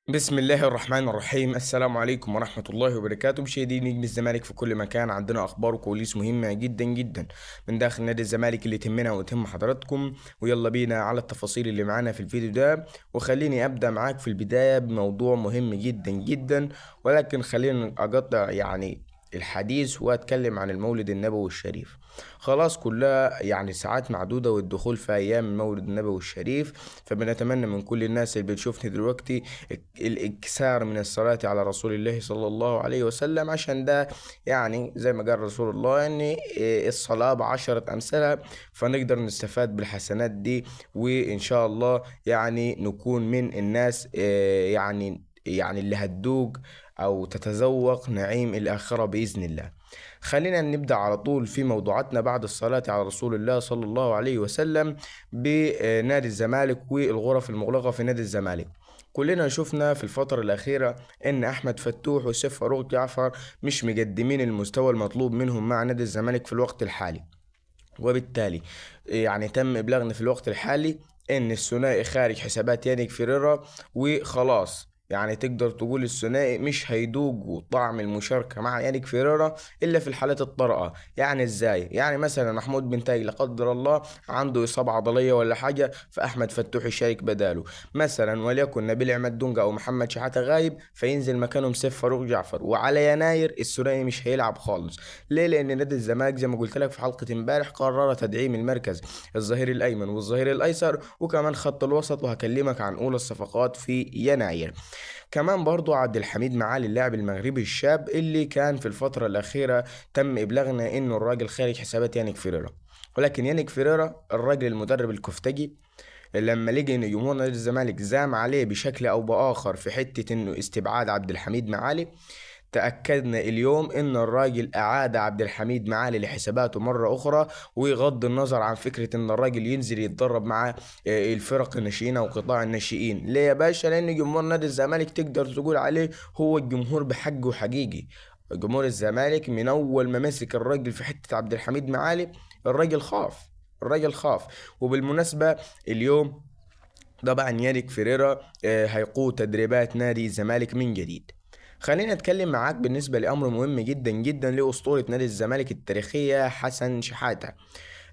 بسم الله الرحمن الرحيم. السلام عليكم ورحمة الله وبركاته. مشاهدي نجم الزمالك في كل مكان، عندنا أخبار وكواليس مهمة جدا جدا من داخل نادي الزمالك اللي تهمنا وتهم حضراتكم. ويلا بينا على التفاصيل اللي معانا في الفيديو ده. وخليني أبدأ معاك في البداية بموضوع مهم جدا جدا، ولكن خلينا أقطع الحديث وأتكلم عن المولد النبوي الشريف. خلاص كلها ساعات معدودة والدخول في أيام المولد النبوي الشريف، فبنتمنى من كل الناس اللي بتشوفني دلوقتي الإكثار من الصلاة على رسول الله صلى الله عليه وسلم، عشان ده زي ما قال رسول الله ان الصلاة بعشرة أمثالها، فنقدر نستفاد بالحسنات دي. وإن شاء الله نكون من الناس اللي هتدوق أو تتذوق نعيم الآخرة بإذن الله. خلينا نبدأ على طول في موضوعاتنا بعد الصلاة على رسول الله صلى الله عليه وسلم بنادي الزمالك والغرف المغلقة في نادي الزمالك. كلنا شفنا في الفترة الأخيرة إن أحمد فتوح وسيف فاروق جعفر مش مقدمين المستوى المطلوب منهم مع نادي الزمالك في الوقت الحالي، وبالتالي تم إبلاغنا في الوقت الحالي إن الثنائي خارج حسابات يانيك فيريرا وخلاص. تقدر تقول الثنائي مش هيدوق طعم المشاركة مع يانيك فيريرا إلا في الحالات الطارئة. إزاي؟ مثلا محمود بنتاج لا قدر الله عنده إصابة عضلية ولا حاجة، فأحمد فتوح يشارك بداله مثلا، وليكن نبيل عماد دونجا أو محمد شحاتة غايب فينزل مكانهم سيف فاروق جعفر. وعلى يناير الثنائي مش هيلعب خالص. ليه؟ لأن نادي الزمالك زي ما قلت لك في حلقة امبارح قرر تدعيم المركز الظهير الأيمن والظهير الأيسر وكمان خط الوسط، وهكلمك عن أولى الصفقات في يناير. كمان برضو عبد الحميد معالي اللاعب المغربي الشاب اللي كان في الفترة الأخيرة تم إبلاغنا إنه الراجل خارج حسابات يانيك فيريرا، ولكن يانيك فيريرا الراجل المدرب الكفتجي لما لقي ان جمهور نادي الزمالك زام عليه بشكل او باخر في حته انه استبعاد عبد الحميد معالي، تأكدنا اليوم إن الراجل أعاد عبد الحميد معالي لحساباته مرة أخرى، ويغض النظر عن فكرة إن الراجل ينزل يتدرب مع الفرق الناشئين أو قطاع الناشئين. ليه يا باشا؟ لأن جمهور نادي الزمالك تقدر تقول عليه هو الجمهور بحقه حقيقي. جمهور الزمالك من أول ما مسك الراجل في حتة عبد الحميد معالي الراجل خاف. الراجل خاف. وبالمناسبة اليوم طبعا يانيك فيريرا هيقود تدريبات نادي الزمالك من جديد. خلينا نتكلم معاك بالنسبة لأمر مهم جدا جدا لأسطورة نادي الزمالك التاريخية حسن شحاتة.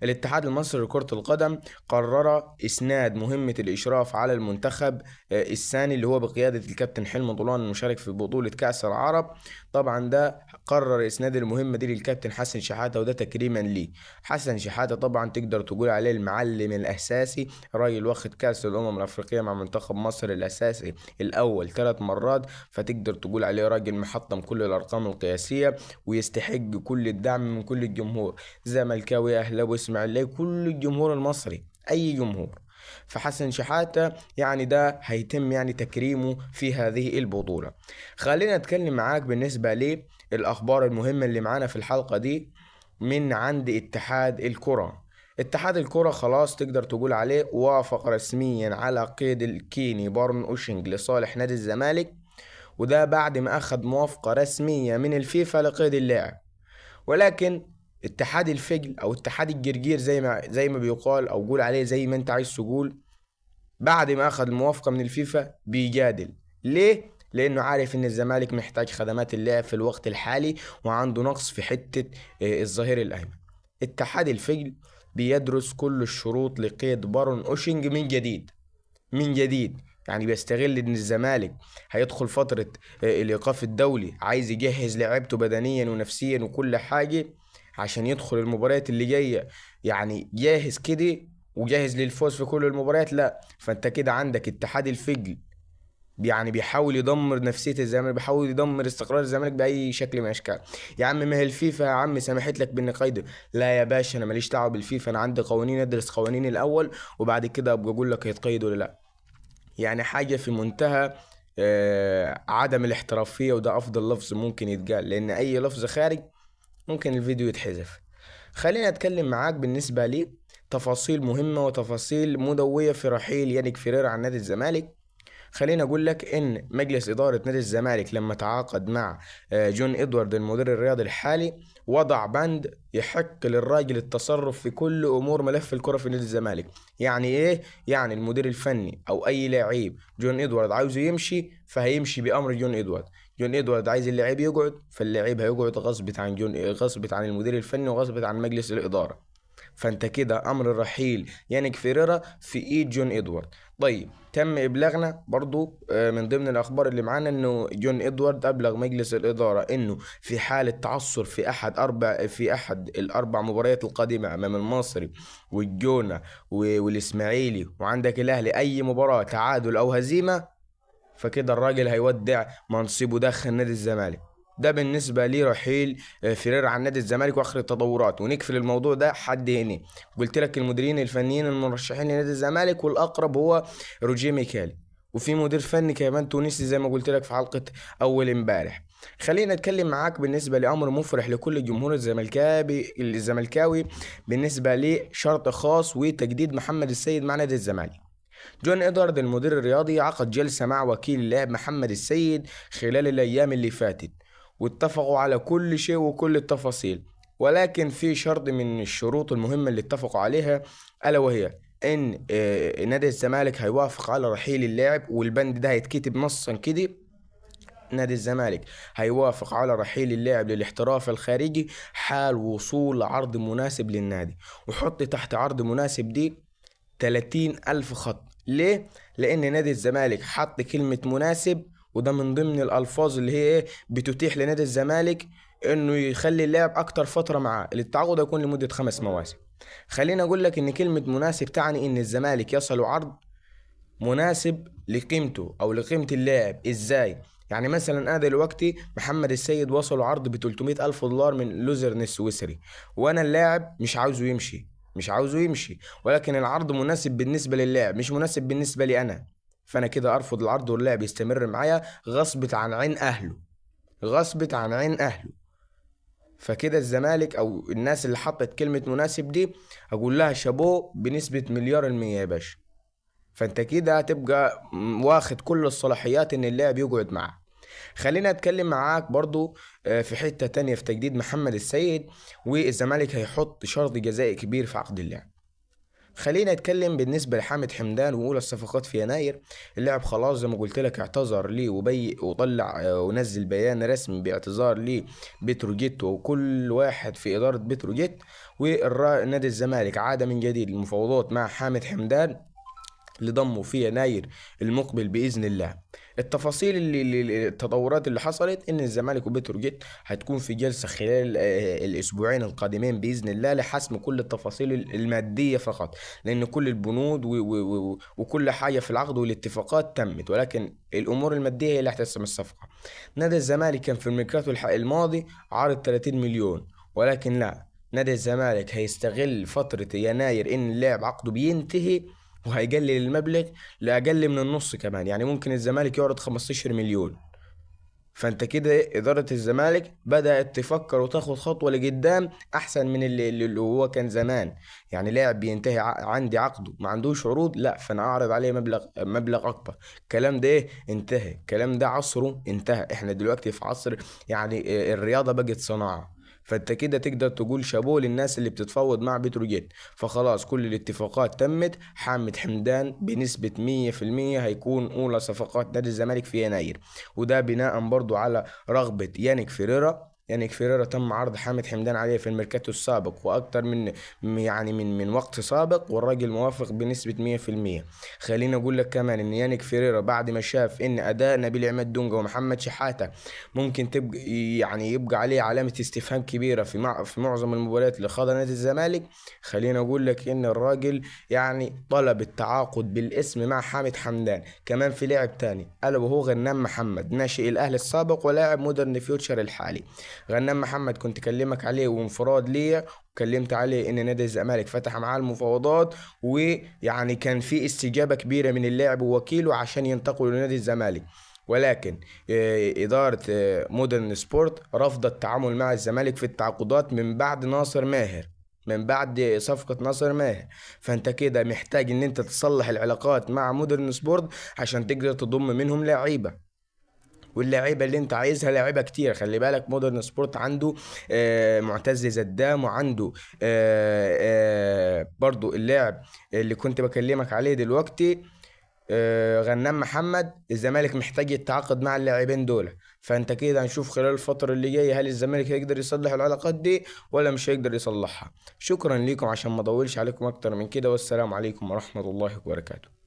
الاتحاد المصري لكرة القدم قرر إسناد مهمة الإشراف على المنتخب الثاني اللي هو بقيادة الكابتن حلمي طولان المشارك في بطولة كأس العرب. طبعا ده قرر إسناد المهمة دي للكابتن حسن شحاتة، وده تكريما ليه. حسن شحاتة طبعا تقدر تقول عليه المعلم الأساسي، راجل واخد كأس الأمم الأفريقية مع منتخب مصر الأساسي الأول 3 مرات، فتقدر تقول عليه راجل محطم كل الأرقام القياسية ويستحق كل الدعم من كل الجمهور، زملكاوي أهلاوي إسماعيلاوي كل الجمهور المصري أي جمهور. فحسن شحاتة ده هيتم تكريمه في هذه البطولة. خلينا نتكلم معاك بالنسبة لي الأخبار المهمة اللي معانا في الحلقة دي من عند اتحاد الكرة. اتحاد الكرة خلاص تقدر تقول عليه وافق رسميا على قيد الكيني بارن أوشنج لصالح نادي الزمالك، وده بعد ما أخذ موافقة رسمية من الفيفا لقيد اللاعب. ولكن اتحاد الفجل او اتحاد الجرجير زي ما بيقال، او قول عليه زي ما انت عايز تقول، بعد ما اخذ الموافقة من الفيفا بيجادل. ليه؟ لانه عارف ان الزمالك محتاج خدمات اللاعب في الوقت الحالي وعنده نقص في حتة الظهير الايمن. اتحاد الفجل بيدرس كل الشروط لقيد بارون اوشنج من جديد. من جديد بيستغل ان الزمالك هيدخل فترة الايقاف الدولي، عايز يجهز لعيبته بدنيا ونفسيا وكل حاجة عشان يدخل المباريات اللي جاية جاهز كده وجاهز للفوز في كل المباريات. لا، فانت كده عندك اتحاد الفجل بيحاول يدمر نفسية الزمالك، بيحاول يدمر استقرار الزمالك بأي شكل من الأشكال. يا عم ما هي الفيفا يا عم سمحت لك بإن قيده. لا يا باشا، أنا ماليش دعوة بالفيفا، أنا عندي قوانين، أدرس قوانين الأول وبعد كده أبقى أقول لك هيتقيد ولا لا. حاجة في منتهى عدم الاحترافية، وده أفضل لفظ ممكن يتقال، لأن أي لفظ خارج ممكن الفيديو يتحذف. خلينا أتكلم معاك بالنسبة لي تفاصيل مهمة وتفاصيل مدوية في رحيل يانيك فيريرا عن نادي الزمالك. خليني اقول لك ان مجلس اداره نادي الزمالك لما تعاقد مع جون ادوارد المدير الرياضي الحالي، وضع بند يحق للراجل التصرف في كل امور ملف الكره في نادي الزمالك. يعني ايه؟ يعني المدير الفني او اي لاعب جون ادوارد عاوزه يمشي فهيمشي بامر جون ادوارد. جون ادوارد عايز اللاعب يقعد، فاللاعب هيقعد غصب عن غصب عن المدير الفني وغصب عن مجلس الاداره. فانت كده امر الرحيل يانيك فيريرا في ايد جون ادوارد. طيب تم ابلاغنا برضو من ضمن الاخبار اللي معانا انه جون ادوارد ابلغ مجلس الاداره انه في حاله تعثر في احد الاربع مباريات القادمه امام المصري والجونه والاسماعيلي وعندك الاهلي، اي مباراه تعادل او هزيمه، فكده الراجل هيودع منصبه داخل نادي الزمالك. ده بالنسبة لي رحيل فيريرا عن نادي الزمالك واخر التطورات، ونقفل الموضوع ده حد هنا. قلت لك المديرين الفنيين المرشحين لنادي الزمالك والاقرب هو روجيه ميكالي، وفي مدير فني كمان تونسي زي ما قلت لك في حلقة اول امبارح. خلينا نتكلم معاك بالنسبة لأمر مفرح لكل جمهور الزملكاوي بالنسبة لشرط خاص وتجديد محمد السيد مع نادي الزمالك. جون إدوارد المدير الرياضي عقد جلسة مع وكيل اللاعب محمد السيد خلال الأيام اللي فاتت، واتفقوا على كل شيء وكل التفاصيل. ولكن في شرط من الشروط المهمة اللي اتفقوا عليها، ألا وهي إن نادي الزمالك هيوافق على رحيل اللاعب، والبند ده هيتكتب نصا كده. نادي الزمالك هيوافق على رحيل اللاعب للاحتراف الخارجي حال وصول عرض مناسب للنادي. وحط تحت عرض مناسب دي 30,000 خط. ليه؟ لأن نادي الزمالك حط كلمة مناسب، وده من ضمن الألفاظ اللي هي إيه بتتيح لنادي الزمالك إنه يخلي اللاعب أكتر فترة معاه. التعاقد يكون لمدة 5 مواسم. خليني أقول لك إن كلمة مناسب تعني إن الزمالك يصل عرض مناسب لقيمته أو لقيمة اللاعب. إزاي؟ يعني مثلا انا دلوقتي محمد السيد وصل عرض ب 300 الف دولار من لوزرن السويسري، وانا اللاعب مش عاوزه يمشي، ولكن العرض مناسب بالنسبه للاعب مش مناسب بالنسبه لي انا. فانا كده ارفض العرض واللاعب يستمر معايا غصبة عن عين اهله. فكده الزمالك او الناس اللي حطت كلمه مناسب دي اقول لها شابوه بنسبه مليار المية يا باشا. فانت كده هتبقى واخد كل الصلاحيات ان اللاعب يقعد معاه. خلينا اتكلم معاك برضو في حتة تانية في تجديد محمد السيد، والزمالك هيحط شرط جزائي كبير في عقد اللاعب. خلينا نتكلم بالنسبة لحامد حمدان وأولى الصفقات في يناير. اللاعب خلاص زي ما قلت لك اعتذر لي وطلع ونزل بيان رسمي باعتذار لي بتروجيت وكل واحد في إدارة بتروجيت. ونادي الزمالك عاد من جديد المفاوضات مع حامد حمدان لضمه في يناير المقبل بإذن الله. التفاصيل التطورات اللي حصلت ان الزمالك وبتروجيت هتكون في جلسة خلال الاسبوعين القادمين بإذن الله لحسم كل التفاصيل المادية فقط، لان كل البنود وكل حاجة في العقد والاتفاقات تمت، ولكن الامور المادية هي اللي هتحسم الصفقة. نادي الزمالك كان في الميركاتو الماضي عارض 30 مليون، ولكن لا، نادي الزمالك هيستغل فترة يناير ان اللاعب عقده بينتهي وهيقلل المبلغ لأقل من النص كمان. يعني ممكن الزمالك يعرض 15 مليون. فانت كده إدارة الزمالك بدأت تفكر وتاخد خطوة لقدام أحسن من اللي هو كان زمان. يعني لاعب بينتهي عندي عقده ما عندوش عروض، لا فأنا أعرض عليه مبلغ أكبر. الكلام ده انتهى، الكلام ده عصره انتهى. احنا دلوقتي في عصر يعني الرياضة بقت صناعة. فانت كده تقدر تقول شابوه للناس اللي بتتفاوض مع بتروجيت. فخلاص كل الاتفاقات تمت. حامد حمدان بنسبة 100% هيكون أولى صفقات نادي الزمالك في يناير، وده بناء برضو على رغبة يانيك فيريرا تم عرض حامد حمدان عليه في الميركاتو السابق واكتر يعني من وقت سابق، والراجل موافق بنسبة 100%. خليني اقول لك كمان ان يانيك فيريرا بعد ما شاف ان اداء نبيل عماد دونجا ومحمد شحاتة ممكن تبقى يعني يبقى عليه علامة استفهام كبيرة في معظم المباريات اللي خاضها نادي الزمالك، خليني اقول لك ان الراجل يعني طلب التعاقد بالاسم مع حامد حمدان. كمان في لاعب تاني الا وهو غنام محمد ناشئ الاهلي السابق ولاعب مودرن فيوتشر الحالي. غنام محمد كنت كلمك عليه وانفراد ليا، وكلمت عليه ان نادي الزمالك فتح معاه المفاوضات، ويعني كان في استجابة كبيرة من اللاعب ووكيله عشان ينتقلوا لنادي الزمالك. ولكن إدارة مودرن سبورت رفضت التعامل مع الزمالك في التعاقدات من بعد ناصر ماهر. من بعد صفقة ناصر ماهر. فانت كده محتاج ان انت تصلح العلاقات مع مودرن سبورت عشان تقدر تضم منهم لعيبة. واللعيبه اللي انت عايزها لعيبه كتير. خلي بالك مودرن سبورت عنده معتز زدام، وعنده برضو اللاعب اللي كنت بكلمك عليه دلوقتي غنام محمد. الزمالك محتاج يتعاقد مع اللاعبين دول. فانت كده هنشوف خلال الفترة اللي جاية هل الزمالك هيقدر يصلح العلاقات دي ولا مش هيقدر يصلحها. شكرا لكم، عشان ما اطولش عليكم اكتر من كده، والسلام عليكم ورحمة الله وبركاته.